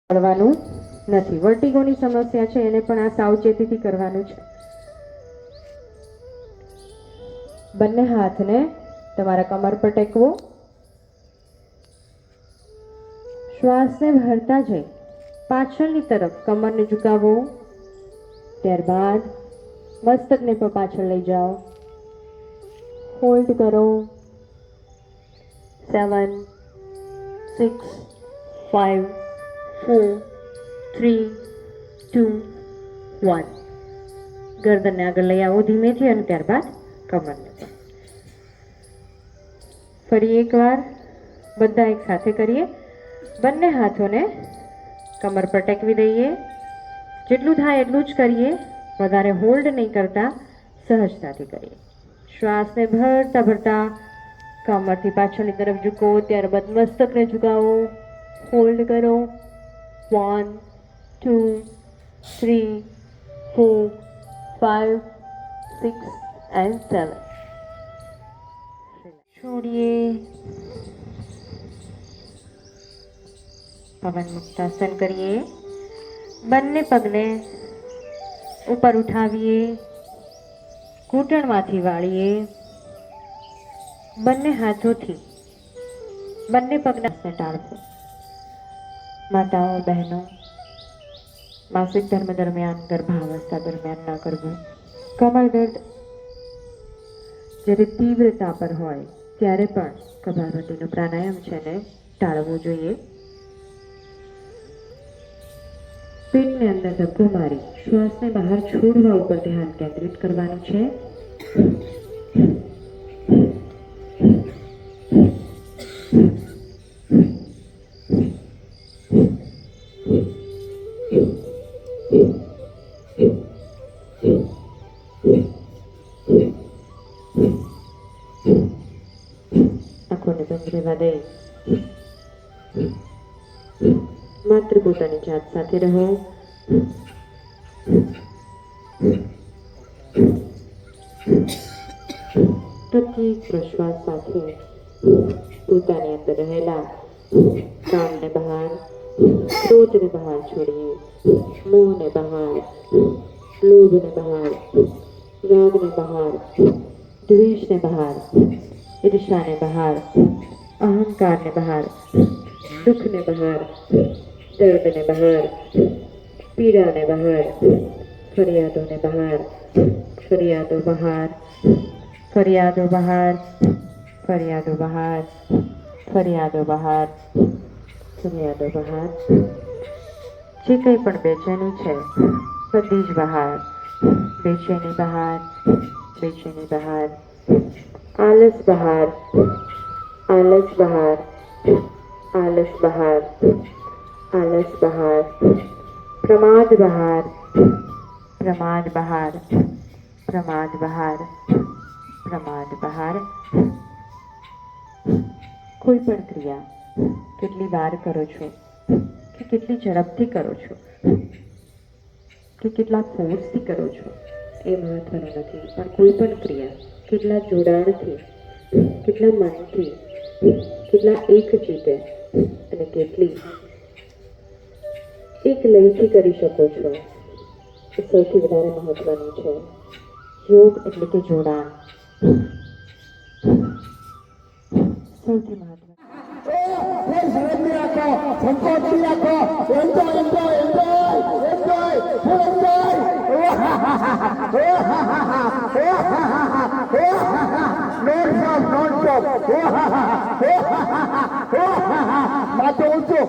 કરવાનું નથી. વર્ટિગોની સમસ્યા છે એને પણ આ સાવચેતીથી કરવાનું છે. બંને હાથને તમારા કમર પર ટેકવો. શ્વાસને ભરતા જઈ પાછળની તરફ કમરને ઝુકાવો. ત્યારબાદ મસ્તકને પણ પાછળ લઈ જાઓ. હોલ્ડ કરો. 7 6 5 4 3 2 1. ગરદનને આગળ લઈ આવો ધીમેથી અને ત્યારબાદ કમરને. ફરી એકવાર બધા એક સાથે કરીએ. બંને હાથોને કમર પર ટેકવી દઈએ. જેટલું થાય એટલું જ કરીએ. વધારે હોલ્ડ નહીં કરતા, સહજતાથી કરીએ. શ્વાસને ભરતા ભરતા કમરથી પાછળની તરફ ઝૂકો. ત્યારબાદ મસ્તકને ઝુકાવો. હોલ્ડ કરો. 1 2 3 4 5 6 and 7. છોડીએ. પવન મુક્તાસન કરીએ. બંને પગને ઉપર ઉઠાવીએ. ઘૂંટણમાંથી વાળીએ. બંને હાથોથી બંને પગને ટાળવો. માતાઓ બહેનો, માસિક ધર્મ દરમિયાન ગર્ભાવસ્થા દરમિયાન ન કરવું. કમર દર્દ જ્યારે તીવ્રતા પર હોય ત્યારે પણ કપાલભાતીનો પ્રાણાયામ છે ને ટાળવું જોઈએ. પેટને અંદર ધક્કો મારી શ્વાસને બહાર છોડવા ઉપર ધ્યાન કેન્દ્રિત કરવાનું છે. આંખોને બંધ રહેવા દે. માત્ર પોતાની જાત સાથે રહો. પ્રત્યેક પ્રશ્વાસ સાથે પોતાની અંદર રહેલા કામને બહાર, ક્રોધને બહાર છોડીએ. મોહને બહાર, લોભને બહાર, રાગને બહાર, દ્વેષને બહાર, ઈર્ષાને બહાર, અહંકારને બહાર, દુઃખને બહાર, દર્દને બહાર, પીડાને બહાર, ફરિયાદોને બહાર, ફરિયાદો બહાર, ફરિયાદો બહાર, ફરિયાદો બહાર, ફરિયાદો બહાર, ફરિયાદો બહાર. જે કંઈ પણ બેચેની છે બધી જ બહાર. બેચેની બહાર, બેચેની બહાર. આલસ બહાર, આલસ બહાર, આલસ બહાર, આલસ બહાર. પ્રમાદ બહાર, પ્રમાદ બહાર, પ્રમાદ બહાર, પ્રમાદ બહાર. કોઈ પણ ક્રિયા કેટલી વાર કરો છો, કે કેટલી ઝડપથી કરો છો, કે કેટલા ફોર્સથી કરો છો એ મહત્વનું નથી, પણ કોઈ પણ ક્રિયા કેટલા જોડાણથી, કેટલા મનથી, કેટલા એક ચીતે અને કેટલી એક લયથી કરી શકો છો એ સૌથી વધારે મહત્વનું છે. યોગ એટલે કે જોડાણ સૌથી મહત્વનું. માથે ઊંચું.